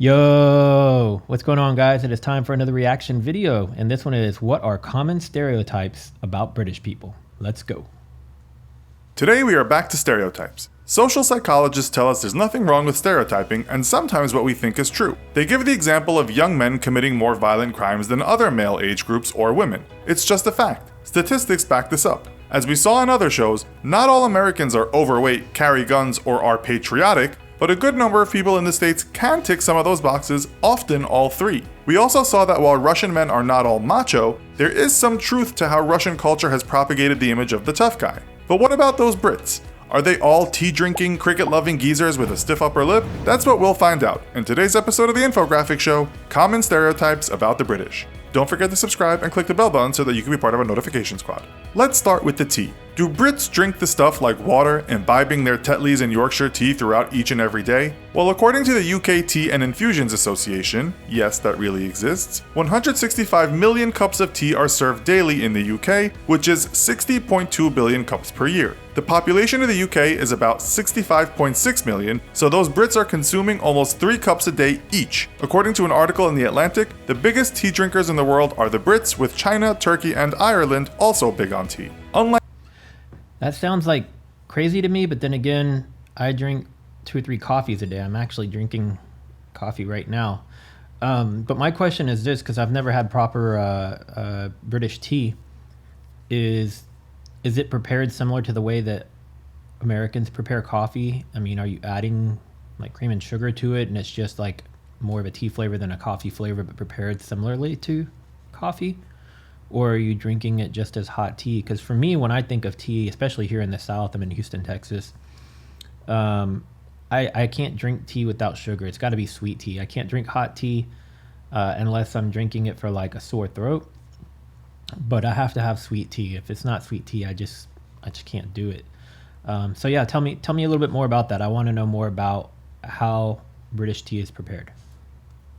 Yo, what's going on, guys? It is time for another reaction video, and this one is what are common stereotypes about British people? Let's go. Today we are back to stereotypes. Social psychologists tell us there's nothing wrong with stereotyping and sometimes what we think is true. They give the example of young men committing more violent crimes than other male age groups or women. It's just a fact. Statistics back this up. As we saw in other shows, not all Americans are overweight, carry guns, or are patriotic, but a good number of people in the States can tick some of those boxes, often all three. We also saw that while Russian men are not all macho, there is some truth to how Russian culture has propagated the image of the tough guy. But what about those Brits? Are they all tea-drinking, cricket-loving geezers with a stiff upper lip? That's what we'll find out in today's episode of the Infographic Show, Common Stereotypes About the British. Don't forget to subscribe and click the bell button so that you can be part of our notification squad. Let's start with the tea. Do Brits drink the stuff like water, imbibing their Tetleys and Yorkshire tea throughout each and every day? Well, according to the UK Tea and Infusions Association, yes, that really exists, 165 million cups of tea are served daily in the UK, which is 60.2 billion cups per year. The population of the UK is about 65.6 million, so those Brits are consuming almost 3 cups a day each. According to an article in The Atlantic, the biggest tea drinkers in the world are the Brits, with China, Turkey, and Ireland also big on tea. That sounds like crazy to me, but then again, I drink 2 or 3 coffees a day. I'm actually drinking coffee right now. But my question is this, because I've never had proper British tea. Is it prepared similar to the way that Americans prepare coffee? I mean, are you adding like cream and sugar to it and it's just like more of a tea flavor than a coffee flavor, but prepared similarly to coffee? Or are you drinking it just as hot tea? Because for me, when I think of tea, especially here in the South, I'm in Houston, Texas, I can't drink tea without sugar. It's got to be sweet tea. I can't drink hot tea unless I'm drinking it for like a sore throat. But I have to have sweet tea. If it's not sweet tea, I just can't do it. So yeah, tell me a little bit more about that. I want to know more about how British tea is prepared.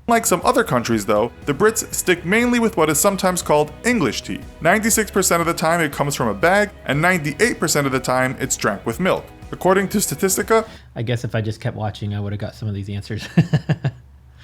Like some other countries though, the Brits stick mainly with what is sometimes called English tea. 96% of the time it comes from a bag, and 98% of the time it's drank with milk. According to Statistica, I guess if I just kept watching, I would have got some of these answers.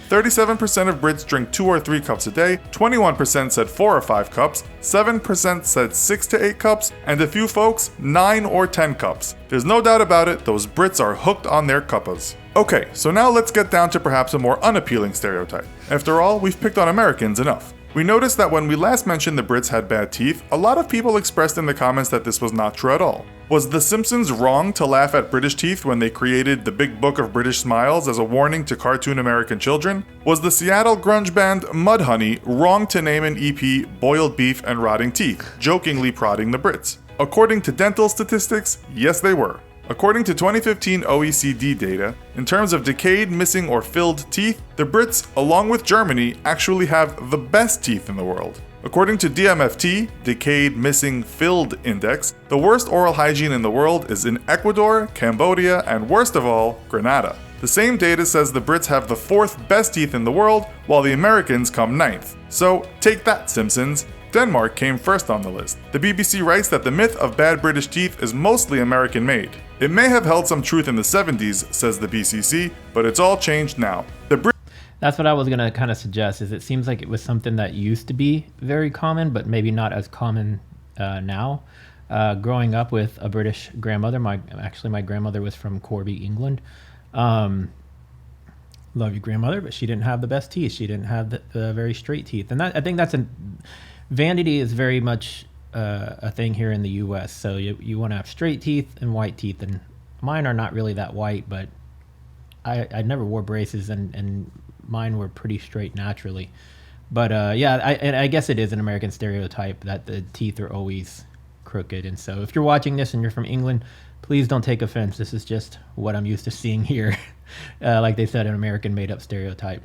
37% of Brits drink 2 or 3 cups a day, 21% said 4 or 5 cups, 7% said 6 to 8 cups, and a few folks 9 or 10 cups. There's no doubt about it, those Brits are hooked on their cuppas. Okay, so now let's get down to perhaps a more unappealing stereotype. After all, we've picked on Americans enough. We noticed that when we last mentioned the Brits had bad teeth, a lot of people expressed in the comments that this was not true at all. Was The Simpsons wrong to laugh at British teeth when they created the Big Book of British Smiles as a warning to cartoon American children? Was the Seattle grunge band Mudhoney wrong to name an EP Boiled Beef and Rotting Teeth, jokingly prodding the Brits? According to dental statistics, yes they were. According to 2015 OECD data, in terms of decayed, missing, or filled teeth, the Brits, along with Germany, actually have the best teeth in the world. According to DMFT, Decayed, Missing, Filled Index, the worst oral hygiene in the world is in Ecuador, Cambodia, and worst of all, Grenada. The same data says the Brits have the 4th best teeth in the world, while the Americans come 9th. So take that, Simpsons. Denmark came first on the list. The BBC writes that the myth of bad British teeth is mostly American-made. It may have held some truth in the 70s, says the BCC, but it's all changed now. That's what I was going to kind of suggest, is it seems like it was something that used to be very common, but maybe not as common now. Growing up with a British grandmother, my grandmother was from Corby, England. Love you, grandmother, but she didn't have the best teeth. She didn't have the very straight teeth. And I think vanity is very much a thing here in the U.S. So you want to have straight teeth and white teeth, and mine are not really that white, but I never wore braces, and mine were pretty straight naturally. But I guess it is an American stereotype that the teeth are always crooked. And so if you're watching this and you're from England, please don't take offense. This is just what I'm used to seeing here. Like they said, an American made-up stereotype.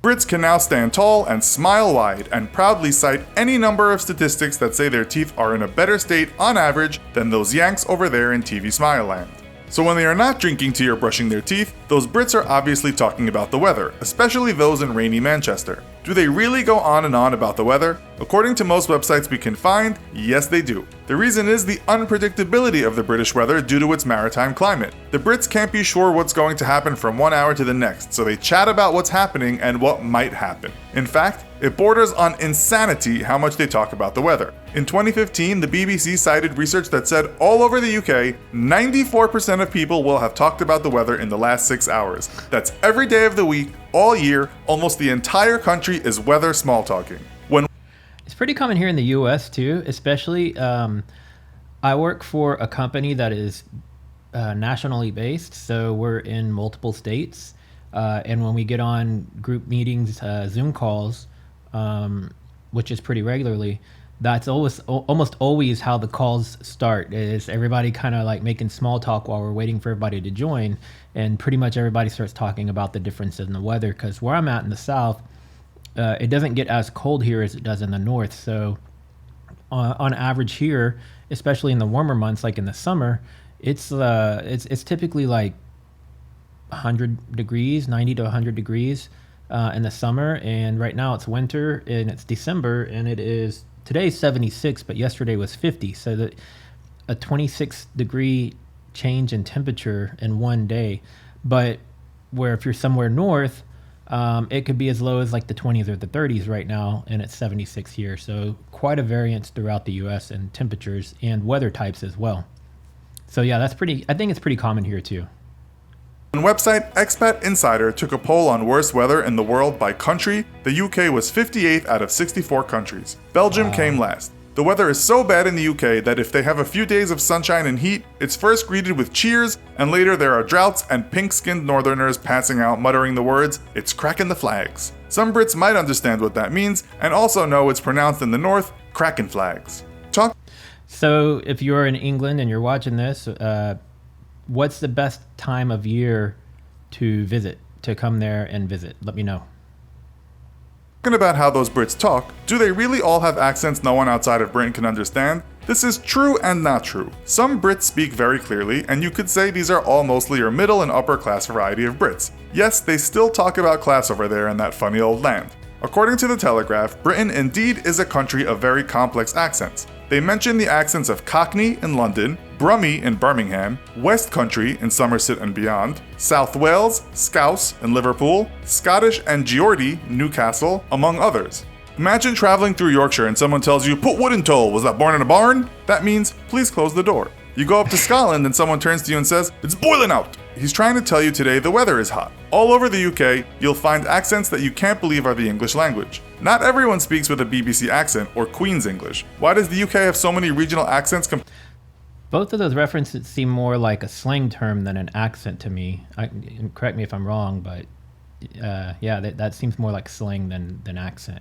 Brits can now stand tall and smile wide and proudly cite any number of statistics that say their teeth are in a better state on average than those Yanks over there in TV Smile Land. So when they are not drinking tea or brushing their teeth, those Brits are obviously talking about the weather, especially those in rainy Manchester. Do they really go on and on about the weather? According to most websites we can find, yes they do. The reason is the unpredictability of the British weather due to its maritime climate. The Brits can't be sure what's going to happen from one hour to the next, so they chat about what's happening and what might happen. In fact, it borders on insanity how much they talk about the weather. In 2015, the BBC cited research that said all over the UK, 94% of people will have talked about the weather in the last 6 hours. That's every day of the week, all year, almost the entire country is weather small talking. It's pretty common here in the U.S. too, especially I work for a company that is nationally based, so we're in multiple states, and when we get on group meetings, Zoom calls, which is pretty regularly, that's almost always how the calls start, is everybody kind of like making small talk while we're waiting for everybody to join, and pretty much everybody starts talking about the differences in the weather, because where I'm at in the South, it doesn't get as cold here as it does in the North. So on average here, especially in the warmer months, like in the summer, it's typically like 100 degrees, 90 to 100 degrees in the summer. And right now it's winter and it's December, and today's 76, but yesterday was 50. So that a 26 degree change in temperature in one day. But where if you're somewhere north, it could be as low as like the 20s or the 30s right now, and it's 76 here. So quite a variance throughout the U.S. in temperatures and weather types as well. So yeah, I think it's pretty common here too. When website Expat Insider took a poll on worst weather in the world by country, the UK was 58th out of 64 countries. Belgium came last. The weather is so bad in the UK that if they have a few days of sunshine and heat, it's first greeted with cheers, and later there are droughts and pink-skinned northerners passing out muttering the words, "It's crackin' the flags." Some Brits might understand what that means, and also know it's pronounced in the north, crackin' flags. So if you're in England and you're watching this, what's the best time of year to come there and visit? Let me know. Talking about how those Brits talk, do they really all have accents no one outside of Britain can understand? This is true and not true. Some Brits speak very clearly, and you could say these are all mostly your middle and upper class variety of Brits. Yes, they still talk about class over there in that funny old land. According to the Telegraph, Britain indeed is a country of very complex accents. They mention the accents of Cockney in London, Brummie in Birmingham, West Country in Somerset and beyond, South Wales, Scouse in Liverpool, Scottish and Geordie, Newcastle, among others. Imagine traveling through Yorkshire and someone tells you, "Put wood in tow, was that born in a barn?" That means, please close the door. You go up to Scotland and someone turns to you and says, "It's boiling out." He's trying to tell you today the weather is hot. All over the UK, you'll find accents that you can't believe are the English language. Not everyone speaks with a BBC accent or Queen's English. Why does the UK have so many regional accents? Both of those references seem more like a slang term than an accent to me. Correct me if I'm wrong, but that seems more like slang than accent.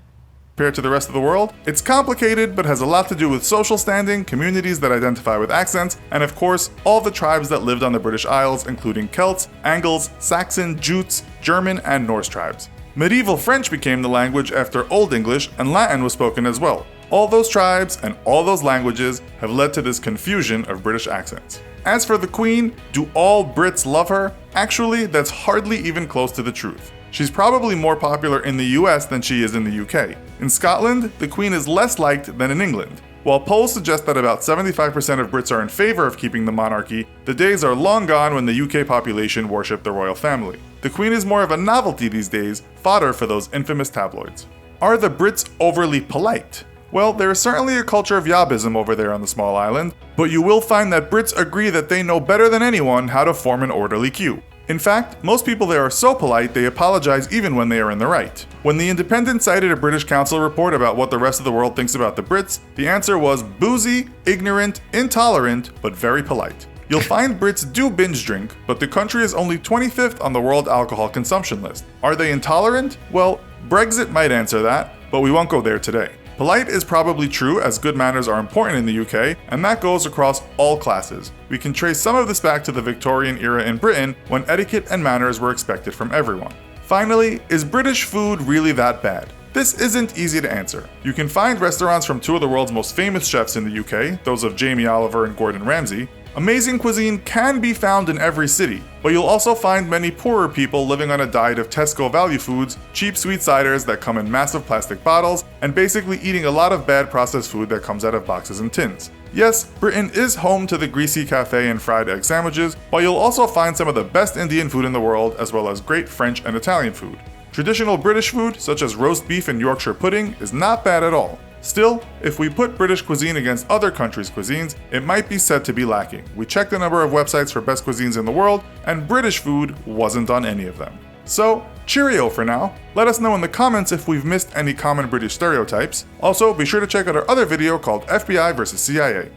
Compared to the rest of the world, it's complicated but has a lot to do with social standing, communities that identify with accents, and of course, all the tribes that lived on the British Isles, including Celts, Angles, Saxon, Jutes, German, and Norse tribes. Medieval French became the language after Old English, and Latin was spoken as well. All those tribes and all those languages have led to this confusion of British accents. As for the Queen, do all Brits love her? Actually, that's hardly even close to the truth. She's probably more popular in the US than she is in the UK. In Scotland, the Queen is less liked than in England. While polls suggest that about 75% of Brits are in favor of keeping the monarchy, the days are long gone when the UK population worshipped the royal family. The Queen is more of a novelty these days, fodder for those infamous tabloids. Are the Brits overly polite? Well, there is certainly a culture of yobism over there on the small island, but you will find that Brits agree that they know better than anyone how to form an orderly queue. In fact, most people there are so polite they apologize even when they are in the right. When The Independent cited a British Council report about what the rest of the world thinks about the Brits, the answer was boozy, ignorant, intolerant, but very polite. You'll find Brits do binge drink, but the country is only 25th on the world alcohol consumption list. Are they intolerant? Well, Brexit might answer that, but we won't go there today. Polite is probably true, as good manners are important in the UK, and that goes across all classes. We can trace some of this back to the Victorian era in Britain, when etiquette and manners were expected from everyone. Finally, is British food really that bad? This isn't easy to answer. You can find restaurants from two of the world's most famous chefs in the UK, those of Jamie Oliver and Gordon Ramsay, Amazing cuisine can be found in every city, but you'll also find many poorer people living on a diet of Tesco value foods, cheap sweet ciders that come in massive plastic bottles, and basically eating a lot of bad processed food that comes out of boxes and tins. Yes, Britain is home to the greasy cafe and fried egg sandwiches, but you'll also find some of the best Indian food in the world, as well as great French and Italian food. Traditional British food, such as roast beef and Yorkshire pudding, is not bad at all. Still, if we put British cuisine against other countries' cuisines, it might be said to be lacking. We checked a number of websites for best cuisines in the world, and British food wasn't on any of them. So, cheerio for now. Let us know in the comments if we've missed any common British stereotypes. Also, be sure to check out our other video called FBI vs. CIA.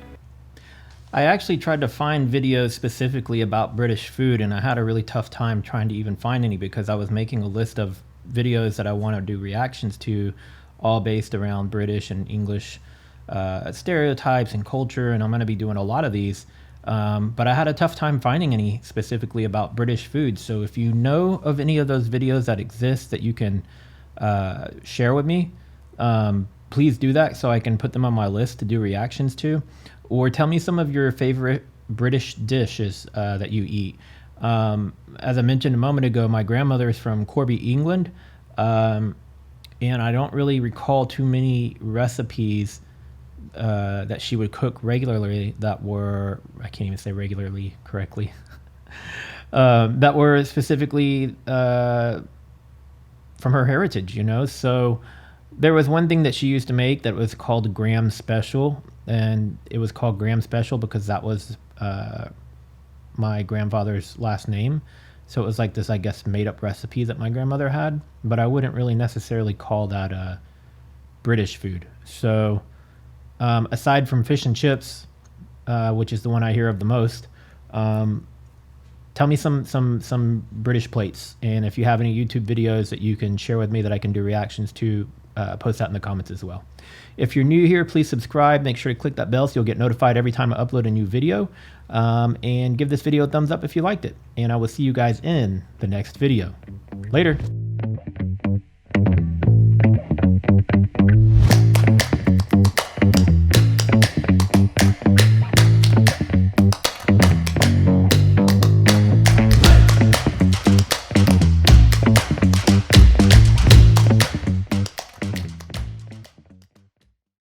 I actually tried to find videos specifically about British food, and I had a really tough time trying to even find any because I was making a list of videos that I want to do reactions to, all based around British and English stereotypes and culture, and I'm going to be doing a lot of these. But I had a tough time finding any specifically about British food. So if you know of any of those videos that exist that you can share with me, please do that so I can put them on my list to do reactions to. Or tell me some of your favorite British dishes that you eat. As I mentioned a moment ago, my grandmother is from Corby, England. And I don't really recall too many recipes that she would cook regularly that were, I can't even say regularly correctly, that were specifically from her heritage, you know? So there was one thing that she used to make that was called Graham Special, and it was called Graham Special because that was my grandfather's last name. So it was like this, I guess, made-up recipe that my grandmother had, but I wouldn't really necessarily call that British food. So aside from fish and chips, which is the one I hear of the most, tell me some British plates. And if you have any YouTube videos that you can share with me that I can do reactions to, post that in the comments as well. If you're new here, please subscribe. Make sure to click that bell so you'll get notified every time I upload a new video. And give this video a thumbs up if you liked it. And I will see you guys in the next video. Later.